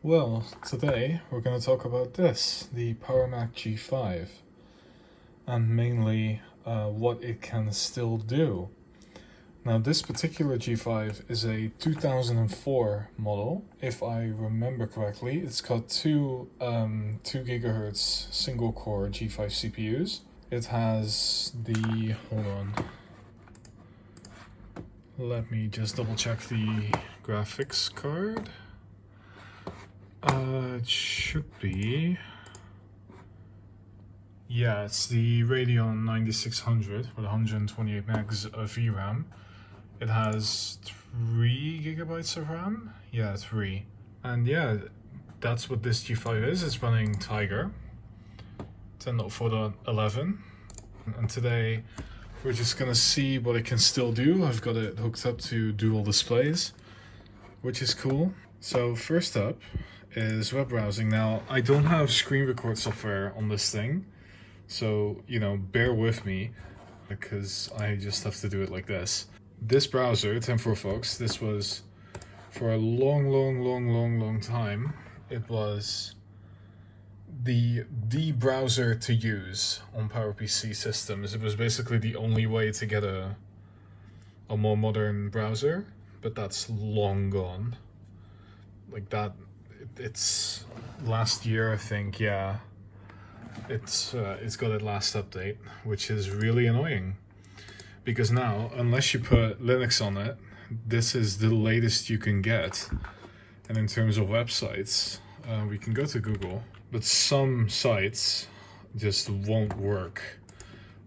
Well, today we're going to talk about this, the PowerPC Mac G5, and mainly what it can still do. Now, this particular G5 is a 2004 model. If I remember correctly, it's got two 2 gigahertz single core G5 CPUs. It has the, hold on, let me just double check the graphics card. It should be, yeah, it's the Radeon 9600 with 128 megs of VRAM. It has 3 gigabytes of RAM. Yeah, 3. And yeah, that's what this G5 is. It's running Tiger 10.4.11. And today we're just gonna see what it can still do. I've got it hooked up to dual displays, which is cool. So first up is web browsing. Now, I don't have screen record software on this thing, so, you know, bear with me because I just have to do it like this. This browser, 10.4 this was for a long time, it was the browser to use on PowerPC systems. It was basically the only way to get a more modern browser, but that's long gone. Like that, it's last year, I think. Yeah, it's got its last update, which is really annoying because now, unless you put Linux on it, this is the latest you can get. And in terms of websites, we can go to Google, but some sites just won't work.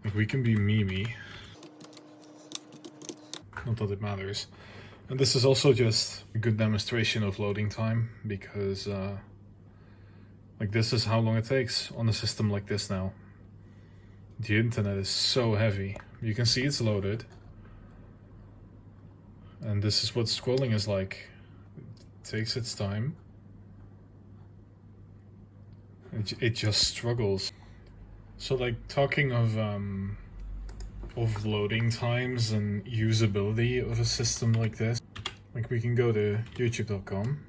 Like, we can be Mimi, not that it matters. And this is also just a good demonstration of loading time, because like, this is how long it takes on a system like this now. The internet is so heavy. You can see it's loaded. And this is what scrolling is like. It takes its time. It just struggles. So, like, talking of loading times and usability of a system like this, like, we can go to youtube.com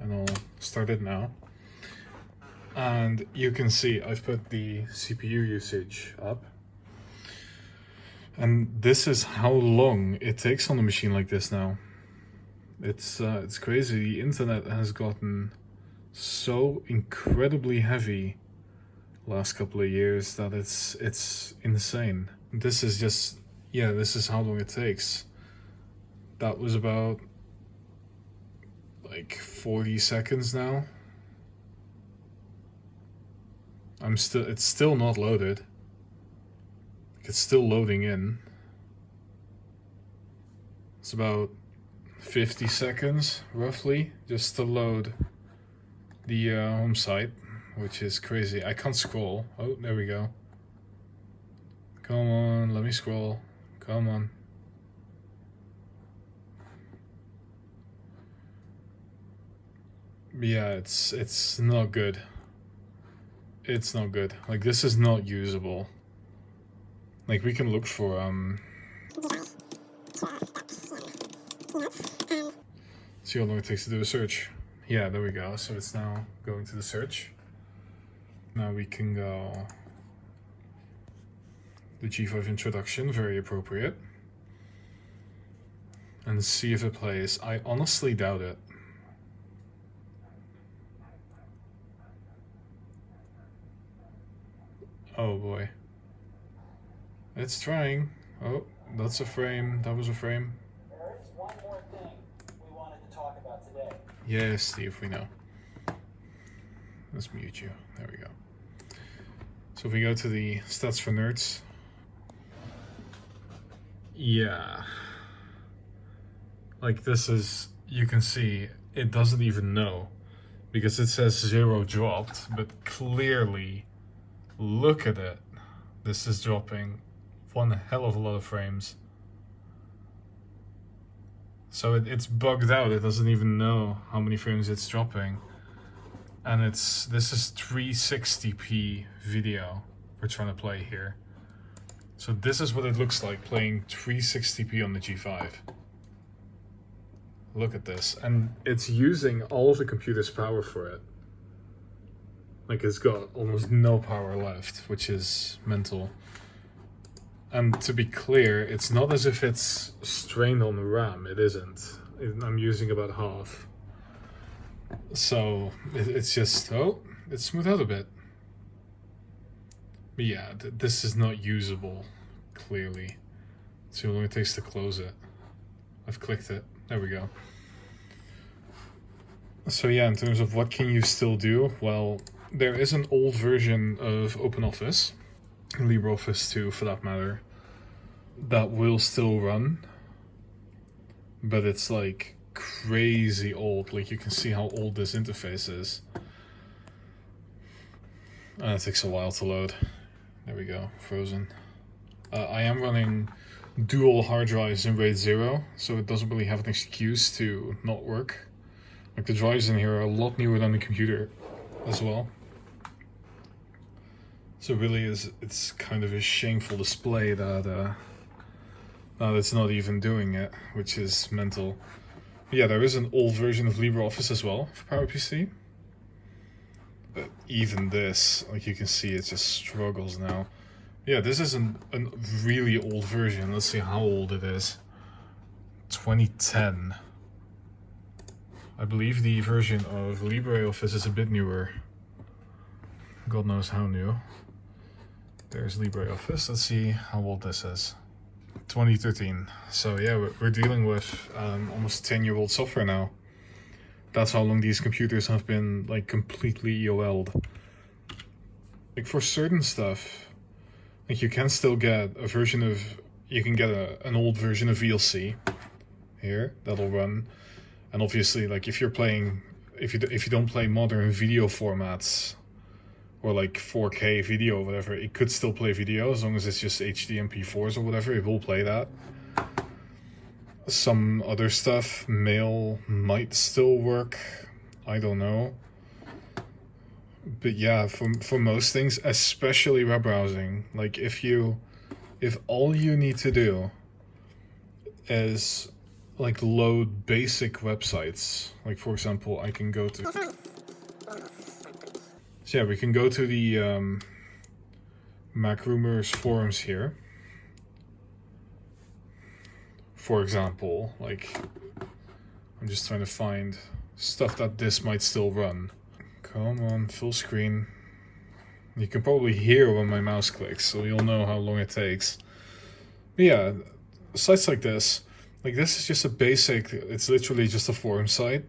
and I'll start it now. And you can see I've put the CPU usage up. And this is how long it takes on a machine like this now. It's crazy. The internet has gotten so incredibly heavy last couple of years that it's insane. This is just, yeah, this is how long it takes. That was about like 40 seconds now. It's still not loaded. It's still loading in. It's about 50 seconds roughly just to load the home site, which is crazy. I can't scroll. Oh, there we go. Come on, let me scroll. Come on. Yeah, it's not good. It's not good. Like, this is not usable. Like, we can look for see how long it takes to do a search. Yeah, there we go. So it's now going to the search. Now we can go the G5 introduction, very appropriate, and see if it plays. I honestly doubt it. Oh boy. It's trying. Oh, that's a frame. That was a frame. There's one more thing we wanted to talk about today. Yes, Steve, we know. Let's mute you. There we go. So if we go to the stats for nerds. Yeah. Like, this is, you can see, it doesn't even know. Because it says 0 dropped, but clearly, look at it. This is dropping one hell of a lot of frames. So it's bugged out. It doesn't even know how many frames it's dropping. And this is 360p video we're trying to play here. So this is what it looks like playing 360p on the G5. look at this. And it's using all of the computer's power for it. Like, it's got almost no power left, which is mental. And to be clear, it's not as if it's strained on the RAM. It isn't. I'm using about half. So it's just, oh, it's smoothed out a bit. But yeah, this is not usable, clearly. See how long it takes to close it. I've clicked it. There we go. So yeah, in terms of what can you still do, well, there is an old version of OpenOffice, LibreOffice 2 for that matter, that will still run, but it's like crazy old. Like, you can see how old this interface is. And it takes a while to load. There we go, frozen. I am running dual hard drives in RAID 0, so it doesn't really have an excuse to not work. Like, the drives in here are a lot newer than the computer as well. So really it's kind of a shameful display that it's not even doing it, which is mental. But yeah, there is an old version of LibreOffice as well for PowerPC. But even this, like, you can see, it just struggles now. Yeah, this is a really old version. Let's see how old it is. 2010. I believe the version of LibreOffice is a bit newer. God knows how new. There's LibreOffice. Let's see how old this is. 2013. So yeah, we're dealing with almost 10-year-old software now. That's how long these computers have been, like, completely EOL'd. Like, for certain stuff, like, you can still get a version of, you can get an old version of VLC here that'll run. And obviously, like, if you're playing, if you don't play modern video formats or like 4K video or whatever, it could still play video as long as it's just HD MP4s or whatever. It will play that. Some other stuff, mail might still work. I don't know. But yeah, for most things, especially web browsing, like, if all you need to do is, like, load basic websites, like, for example, I can go to, so yeah, we can go to the Mac Rumors forums here. For example, like, I'm just trying to find stuff that this might still run. Come on, full screen. You can probably hear when my mouse clicks, so you'll know how long it takes. But yeah, sites like this is just a basic, it's literally just a forum site.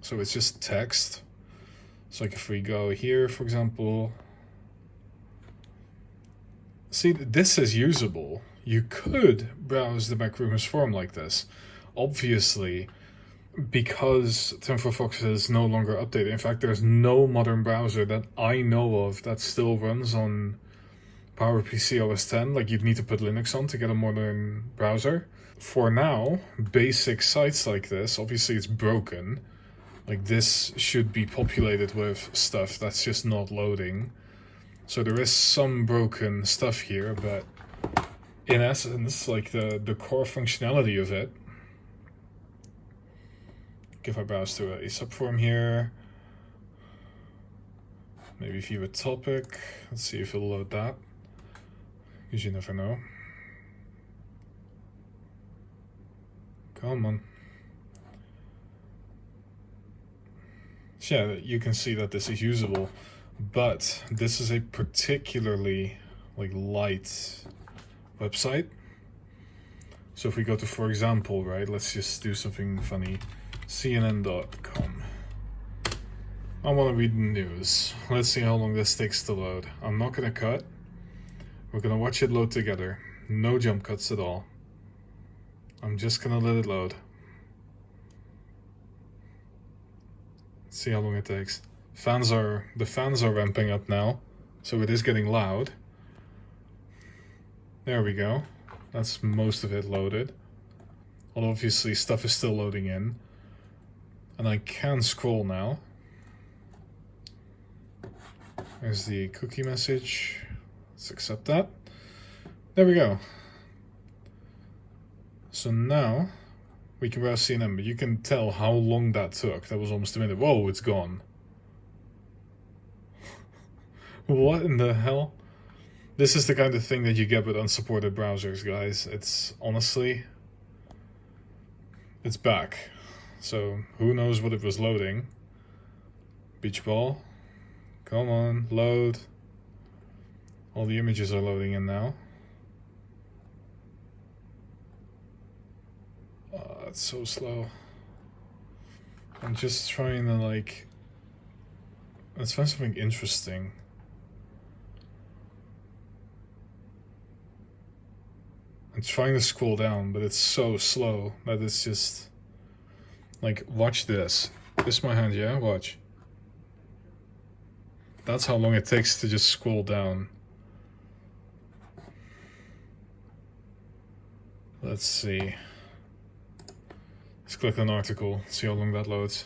So it's just text. So like, if we go here, for example, see, this is usable. You could browse the Mac Rumors forum like this. Obviously, because 10.4 Fox is no longer updated. In fact, there's no modern browser that I know of that still runs on PowerPC OS X. Like, you'd need to put Linux on to get a modern browser. For now, basic sites like this, obviously it's broken. Like, this should be populated with stuff that's just not loading. So there is some broken stuff here, but in essence, like, the core functionality of it. If I browse to a subforum here, maybe view a topic, let's see if it'll load that, because you never know. Come on. So yeah, you can see that this is usable, but this is a particularly, like, light website. So if we go to, for example, right, let's just do something funny. CNN.com. I want to read the news. Let's see how long this takes to load. I'm not going to cut. We're going to watch it load together. No jump cuts at all. I'm just going to let it load. Let's see how long it takes. The fans are ramping up now, so it is getting loud. There we go. That's most of it loaded. Although obviously stuff is still loading in. And I can scroll now. There's the cookie message. Let's accept that. There we go. So now We can browse CNN, but you can tell how long that took. That was almost a minute. Whoa, it's gone. What in the hell? This is the kind of thing that you get with unsupported browsers, guys. It's honestly, it's back. So who knows what it was loading? Beach ball. Come on, load. All the images are loading in now. It's so slow. I'm just trying to like, let's find something interesting. I'm trying to scroll down, but it's so slow that it's just like, watch this. This is my hand, yeah? Watch. That's how long it takes to just scroll down. Let's see. Let's click on article, see how long that loads.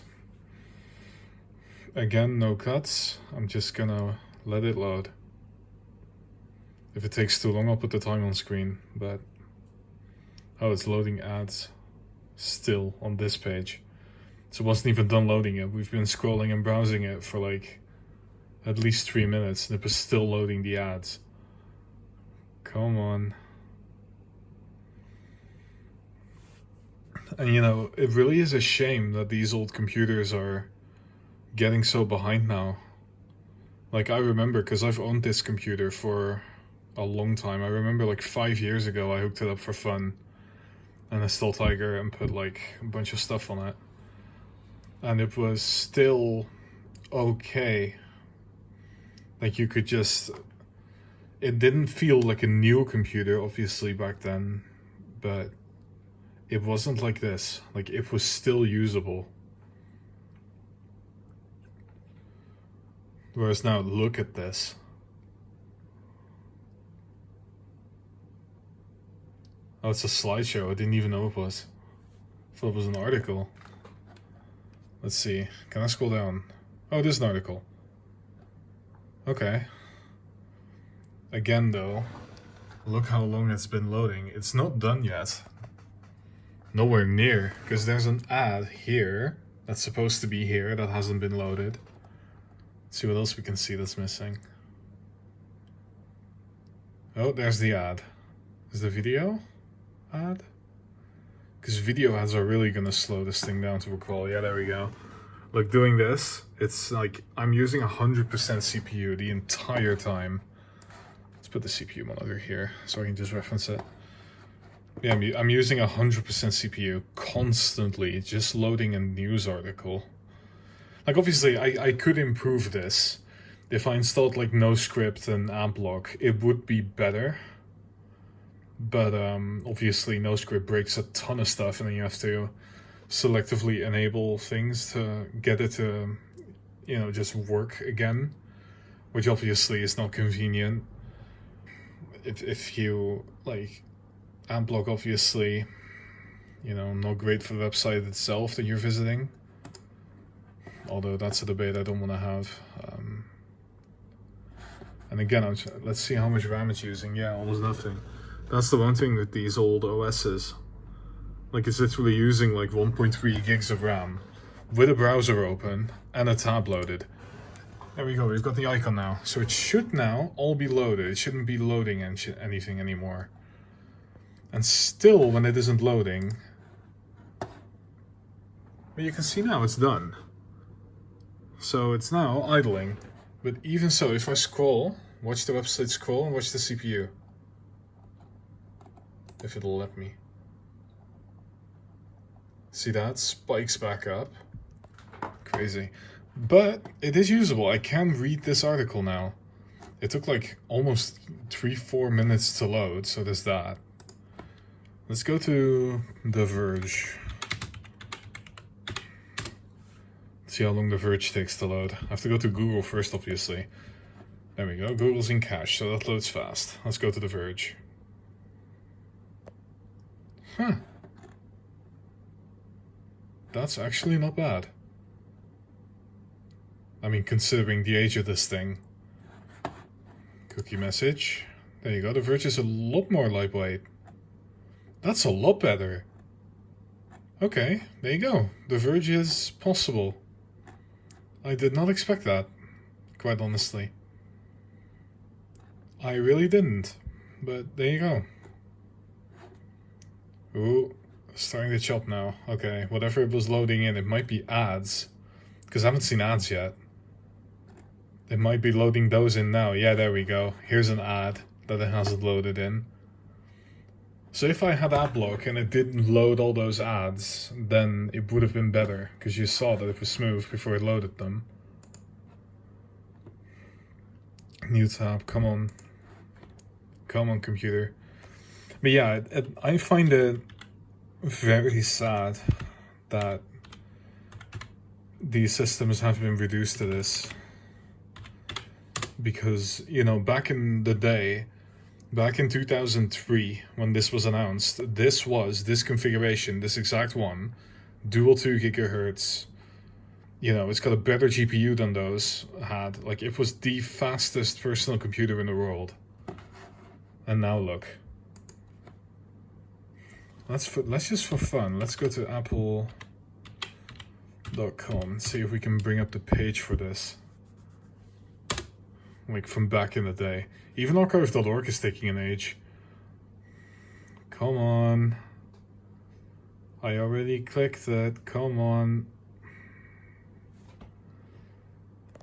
Again, no cuts. I'm just gonna let it load. If it takes too long, I'll put the time on screen, but... Oh, it's loading ads still on this page. So it wasn't even done loading it. We've been scrolling and browsing it for like at least 3 minutes, and it was still loading the ads. Come on. And you know, it really is a shame that these old computers are getting so behind now. Like, I remember, because I've owned this computer for a long time. I remember like 5 years ago I hooked it up for fun and installed Tiger and put like a bunch of stuff on it. And it was still okay. Like, you could just... It didn't feel like a new computer, obviously, back then. But it wasn't like this. Like, it was still usable. Whereas now, look at this. Oh, it's a slideshow. I didn't even know it was. I thought it was an article. Let's see. Can I scroll down? Oh, it is an article. Okay. Again, though, look how long it's been loading. It's not done yet. Nowhere near, because there's an ad here that's supposed to be here that hasn't been loaded. Let's see what else we can see that's missing. Oh, there's the ad. Is the video ad? Because video ads are really gonna slow this thing down to a crawl. Yeah, there we go. Like, doing this, it's like I'm using 100% CPU the entire time. Let's put the CPU monitor here so I can just reference it. Yeah, I'm using 100% CPU constantly, just loading a news article. Like, obviously, I could improve this. If I installed, like, NoScript and AmpLock, it would be better. But, obviously, NoScript breaks a ton of stuff, and then you have to selectively enable things to get it to, you know, just work again. Which, obviously, is not convenient. If you, like... AmpLock, obviously, you know, not great for the website itself that you're visiting. Although that's a debate I don't want to have. And again, let's see how much RAM it's using. Yeah, almost nothing. That's the one thing with these old OSs. Like, it's literally using like 1.3 gigs of RAM with a browser open and a tab loaded. There we go, we've got the icon now. So it should now all be loaded. It shouldn't be loading anything anymore. And still, when it isn't loading, but you can see now it's done. So it's now idling. But even so, if I scroll, watch the website scroll and watch the CPU. If it'll let me. See that? Spikes back up. Crazy. But it is usable. I can read this article now. It took like almost 3-4 minutes to load, so there's that. Let's go to The Verge. See how long The Verge takes to load. I have to go to Google first, obviously. There we go. Google's in cache, so that loads fast. Let's go to The Verge. Huh. That's actually not bad. I mean, considering the age of this thing. Cookie message. There you go. The Verge is a lot more lightweight. That's a lot better. Okay, there you go. The Verge is possible. I did not expect that, quite honestly. I really didn't, but there you go. Ooh, starting to chop now. Okay, whatever it was loading in, it might be ads, because I haven't seen ads yet. It might be loading those in now. Yeah, there we go. Here's an ad that it hasn't loaded in. So if I had AdBlock and it didn't load all those ads, then it would have been better, because you saw that it was smooth before it loaded them. New tab, come on. Come on, computer. But yeah, I find it very sad that these systems have been reduced to this. Because, you know, back in the day, back in 2003, when this was announced, this configuration, this exact one, dual 2 gigahertz, you know, it's got a better GPU than those had. Like, it was the fastest personal computer in the world. And now look. Let's just for fun, let's go to apple.com and see if we can bring up the page for this. Like from back in the day. Even archive.org is taking an age. Come on. I already clicked it. Come on.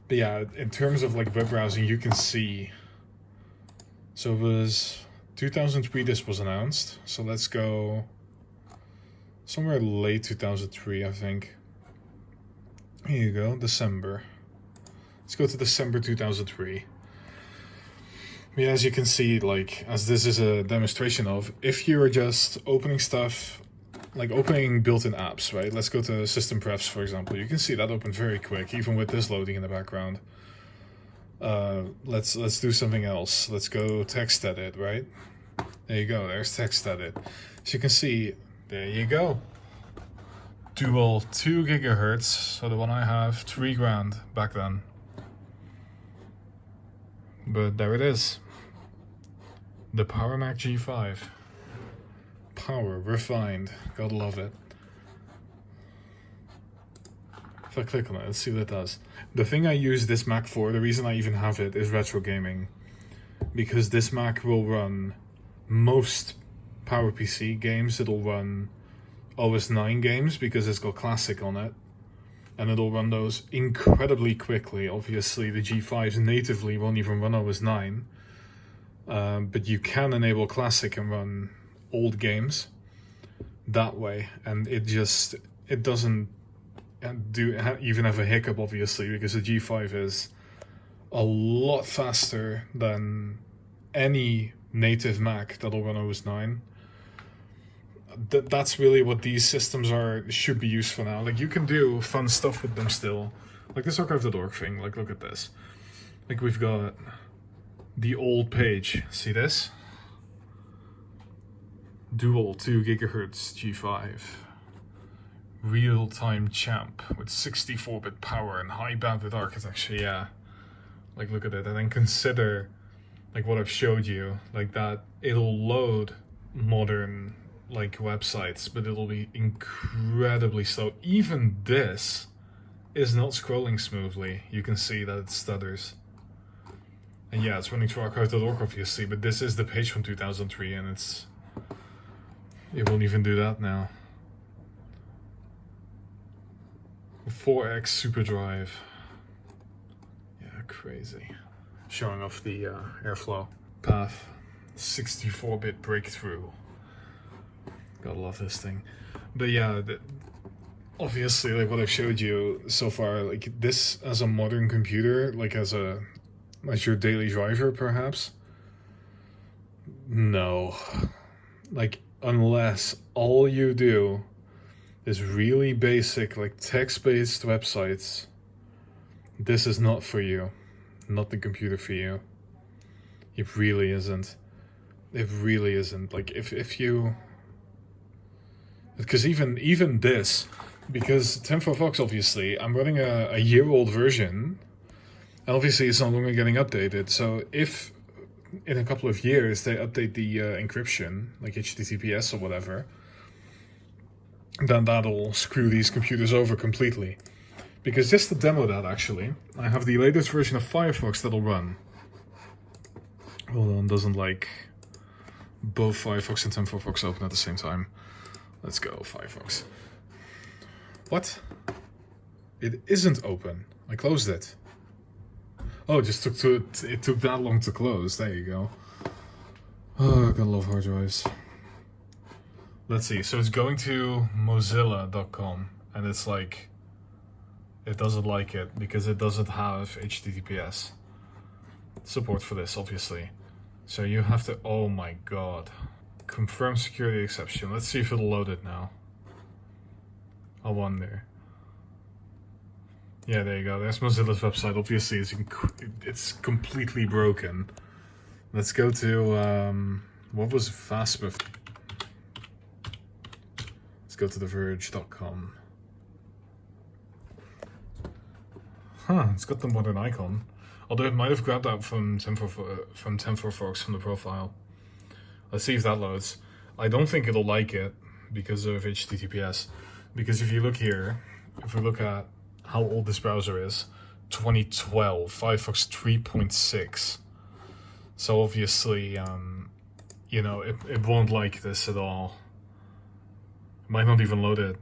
But yeah, in terms of like web browsing, you can see. So it was 2003 this was announced. So let's go somewhere late 2003, I think. Here you go, December. Let's go to December 2003. Yeah, as you can see, like, as this is a demonstration of, if you're just opening stuff, like opening built-in apps, right? Let's go to system prefs, for example. You can see that opened very quick, even with this loading in the background. Let's do something else. Let's go text edit, right? There you go, there's text edit. As you can see, there you go. Dual 2 gigahertz, so the one I have, $3,000 back then. But there it is. The Power Mac G5. Power, refined, gotta love it. If I click on it, let's see what it does. The thing I use this Mac for, the reason I even have it, is retro gaming. Because this Mac will run most PowerPC games. It'll run OS 9 games because it's got Classic on it. And it'll run those incredibly quickly. Obviously, the G5s natively won't even run OS 9. But you can enable Classic and run old games that way. And it doesn't even have a hiccup, obviously, because the G5 is a lot faster than any native Mac that'll run OS 9. That's really what these systems should be used for now. Like, you can do fun stuff with them still. Like this archive.org thing, like look at this. Like we've got the old page. See this? Dual 2 gigahertz G5. Real-time champ with 64-bit power and high bandwidth architecture, yeah. Like look at it, and then consider like what I've showed you, like that it'll load modern like websites, but it'll be incredibly slow. Even this is not scrolling smoothly. You can see that it stutters. And yeah, it's running through archive.org obviously, but this is the page from 2003 and it won't even do that now. 4x super drive. Yeah, crazy. Showing off the airflow path. 64-bit breakthrough. Gotta love this thing. But yeah, obviously, like what I've showed you so far, like this as a modern computer, like as your daily driver, perhaps. No, like unless all you do is really basic, like text-based websites, this is not for you. Not the computer for you. It really isn't. It really isn't. Like if you. Because even this, because 10 Fox obviously, I'm running a year-old version, and obviously it's no longer getting updated. So if in a couple of years they update the encryption, like HTTPS or whatever, then that'll screw these computers over completely. Because just to demo that, actually, I have the latest version of Firefox that'll run. Hold on, doesn't like both Firefox and TimForFox open at the same time. Let's go, Firefox. What? It isn't open. I closed it. Oh, it just it took that long to close. There you go. Oh, I gotta love hard drives. Let's see. So it's going to Mozilla.com, and it's like it doesn't like it because it doesn't have HTTPS support for this, obviously. So you have to. Oh my god! Confirm security exception. Let's see if it'll load it now. I wonder. Yeah, there you go. There's Mozilla's website. Obviously, it's completely broken. Let's go to what was Vasper? Let's go to theverge.com. Huh, it's got the modern icon. Although it might have grabbed that from TimForFox from the profile. Let's see if that loads. I don't think it'll like it because of HTTPS. Because if you look here, if we look at how old this browser is, 2012, Firefox 3.6. So obviously, you know, it won't like this at all. It might not even load it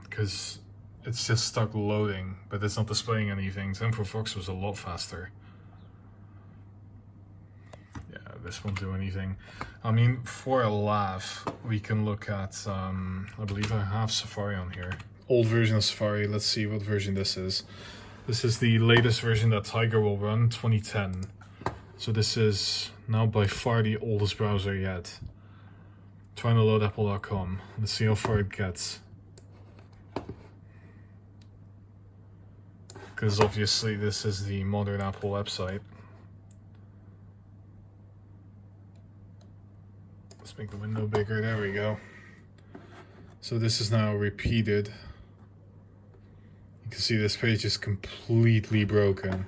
because it's just stuck loading, but it's not displaying anything. TimForFox was a lot faster. Yeah, this won't do anything. I mean, for a laugh, we can look at, I believe I have Safari on here. Old version of Safari. Let's see what version this is. This is the latest version that Tiger will run, 2010. So this is now by far the oldest browser yet. Trying to load apple.com. Let's see how far it gets. Because obviously this is the modern Apple website. Let's make the window bigger. There we go. So this is now repeated. You can see this page is completely broken.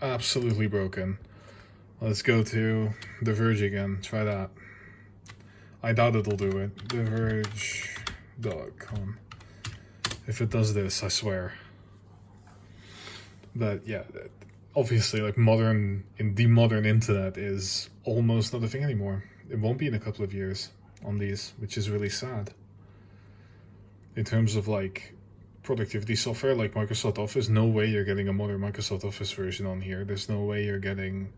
Absolutely broken. Let's go to The Verge again. Try that. I doubt it'll do it. TheVerge.com. If it does this, I swear. But yeah, obviously, like the modern internet is almost not a thing anymore. It won't be in a couple of years on these, which is really sad. In terms of like productivity software like Microsoft Office, no way you're getting a modern Microsoft Office version on here. There's no way you're getting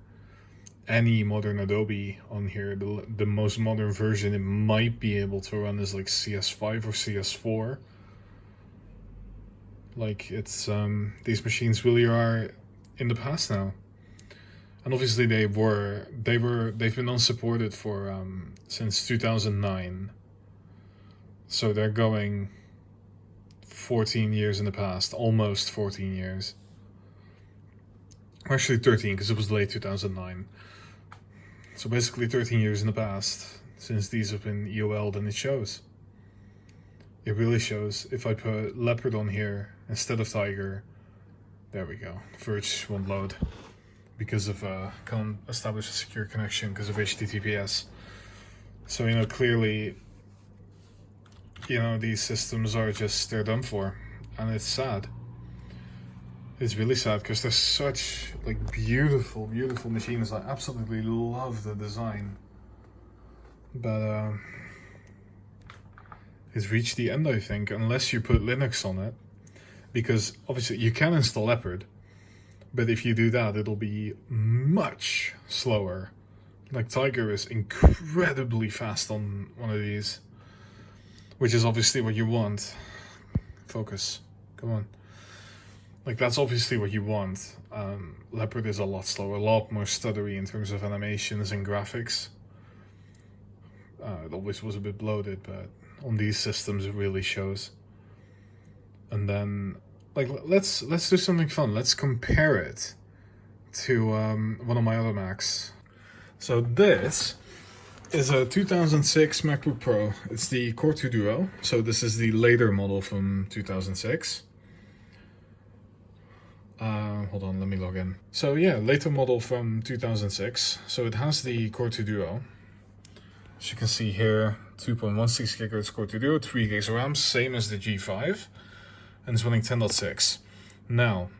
any modern Adobe on here. The most modern version it might be able to run is like CS5 or CS4. Like it's these machines really are in the past now. And obviously they've been unsupported for since 2009. So they're going 14 years in the past, almost 14 years. Actually 13, because it was late 2009. So basically 13 years in the past since these have been EOL'd, and it shows. It really shows. If I put Leopard on here instead of Tiger, there we go. Verge won't load because of can't establish a secure connection because of HTTPS. So, you know, clearly, you know, these systems are just, they're done for, and it's sad. It's really sad because they're such like beautiful machines. I absolutely love the design, but it's reached the end, I think, unless you put Linux on it, because obviously you can install Leopard, but if you do that, it'll be much slower. Like Tiger is incredibly fast on one of these, which is obviously what you want. Focus, come on. Like that's obviously what you want. Leopard is a lot slower, a lot more stuttery in terms of animations and graphics. It always was a bit bloated, but on these systems it really shows. And then, like, let's do something fun. Let's compare it to one of my other Macs. So this is a 2006 MacBook Pro. It's the Core 2 Duo. So this is the later model from 2006. Hold on, let me log in. So yeah, later model from 2006. So it has the Core 2 Duo. As you can see here, 2.16 GHz core to duo, 3 gigs of RAM, same as the G5, and it's running 10.6. Now,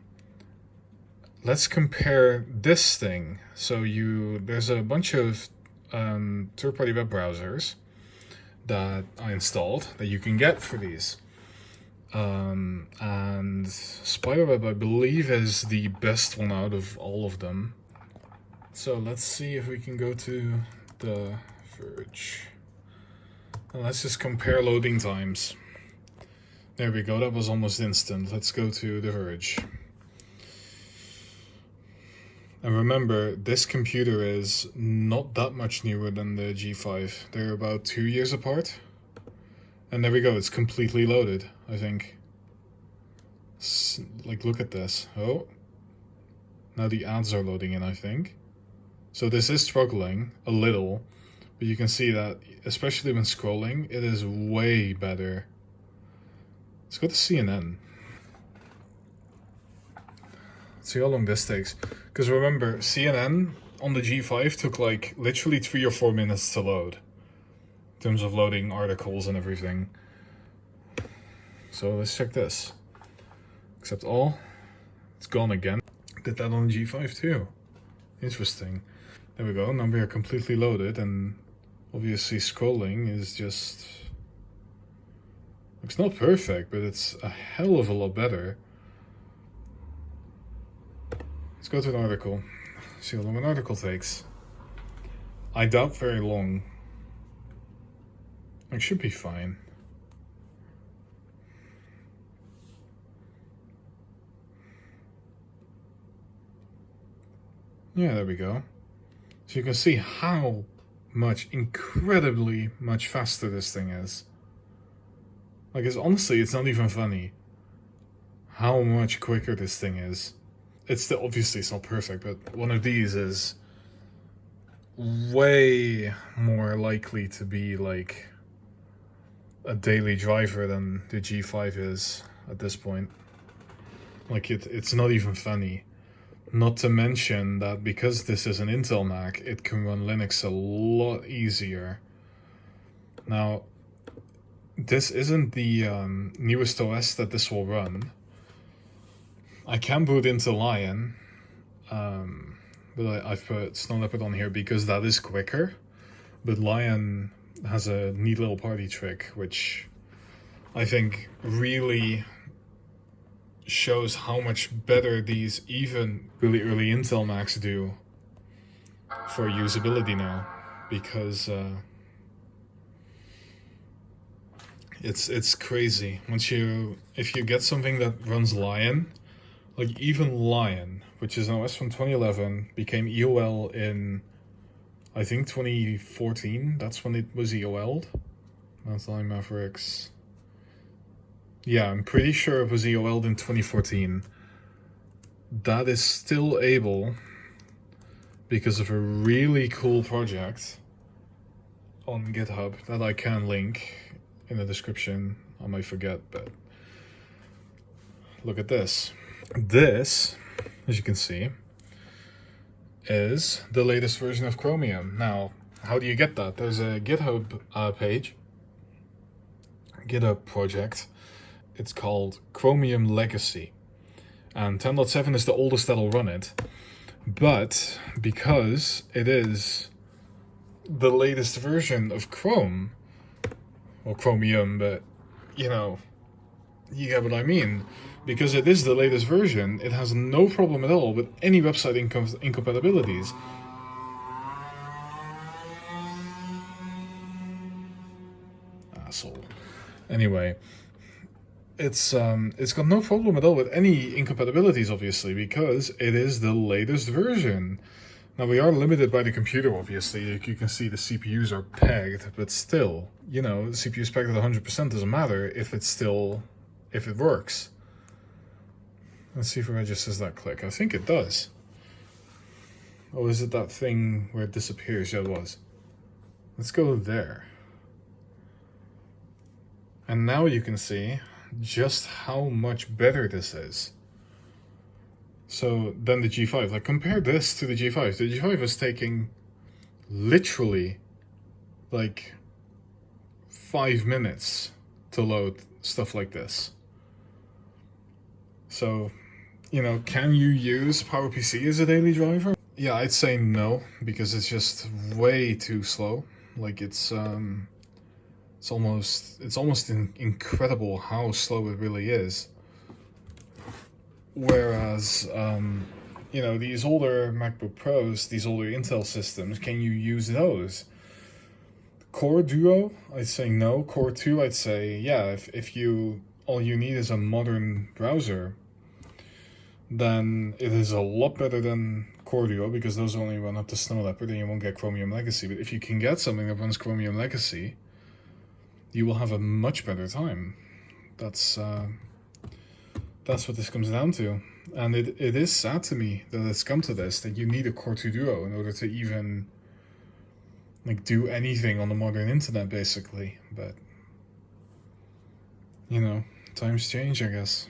let's compare this thing. So there's a bunch of third-party web browsers that I installed that you can get for these. And Spiderweb, I believe, is the best one out of all of them. So let's see if we can go to the Verge. And let's just compare loading times. There we go, that was almost instant. Let's go to the Verge. And remember, this computer is not that much newer than the G5. They're about 2 years apart. And there we go, it's completely loaded, I think. Like, look at this. Oh. Now the ads are loading in, I think. So this is struggling a little, but you can see that, especially when scrolling, it is way better. Let's go to CNN. Let's see how long this takes. Because remember, CNN on the G5 took like literally 3 or 4 minutes to load. In terms of loading articles and everything. So let's check this. Accept all. It's gone again. Did that on the G5 too. Interesting. There we go. Now we are completely loaded, and obviously scrolling is just... It's not perfect, but it's a hell of a lot better. Let's go to an article. See how long an article takes. I doubt very long. It should be fine. Yeah, there we go. So you can see how incredibly much faster this thing is. Like, honestly, it's not even funny how much quicker this thing is. It's still, obviously it's not perfect, but one of these is way more likely to be like a daily driver than the G5 is at this point. Like, it's not even funny. Not to mention that because this is an Intel Mac, it can run Linux a lot easier. Now, this isn't the newest OS that this will run. I can boot into Lion, but I've put Snow Leopard on here because that is quicker. But Lion has a neat little party trick, which I think really shows how much better these even really early Intel Macs do for usability now, because it's crazy. If you get something that runs Lion, like even Lion, which is an OS from 2011, became EOL in, I think, 2014. That's when it was EOL'd. That's Lion Mavericks. Yeah, I'm pretty sure it was EOL'd in 2014. That is still able, because of a really cool project on GitHub that I can link in the description. I might forget, but look at this. This, as you can see, is the latest version of Chromium. Now, how do you get that? There's a GitHub page, GitHub project. It's called Chromium Legacy. And 10.7 is the oldest that'll run it. But because it is the latest version of Chrome, or Chromium, but you know, you get what I mean. Because it is the latest version, it has no problem at all with any website incompatibilities. Asshole. Anyway, it's got no problem at all with any incompatibilities, obviously, because it is the latest version. Now, we are limited by the computer, obviously. You can see the CPUs are pegged, but still, you know, the CPU is pegged at 100%, doesn't matter if it works. Let's see if it registers that click. I think it does. Oh, is it that thing where it disappears? Yeah, it was. Let's go there. And now you can see just how much better this is. So then the G5, like compare this to the G5. The G5 is taking literally like 5 minutes to load stuff like this. So, you know, can you use PowerPC as a daily driver? Yeah, I'd say no, because it's just way too slow. Like it's almost incredible how slow it really is. Whereas, you know, these older MacBook Pros, these older Intel systems, can you use those? Core Duo, I'd say no. Core 2, I'd say yeah. If you all you need is a modern browser, then it is a lot better than Core Duo, because those only run up to Snow Leopard and you won't get Chromium Legacy. But if you can get something that runs Chromium Legacy, you will have a much better time. That's what this comes down to. And it is sad to me that it's come to this, that you need a Core 2 Duo in order to even like do anything on the modern internet, basically. But you know, times change, I guess.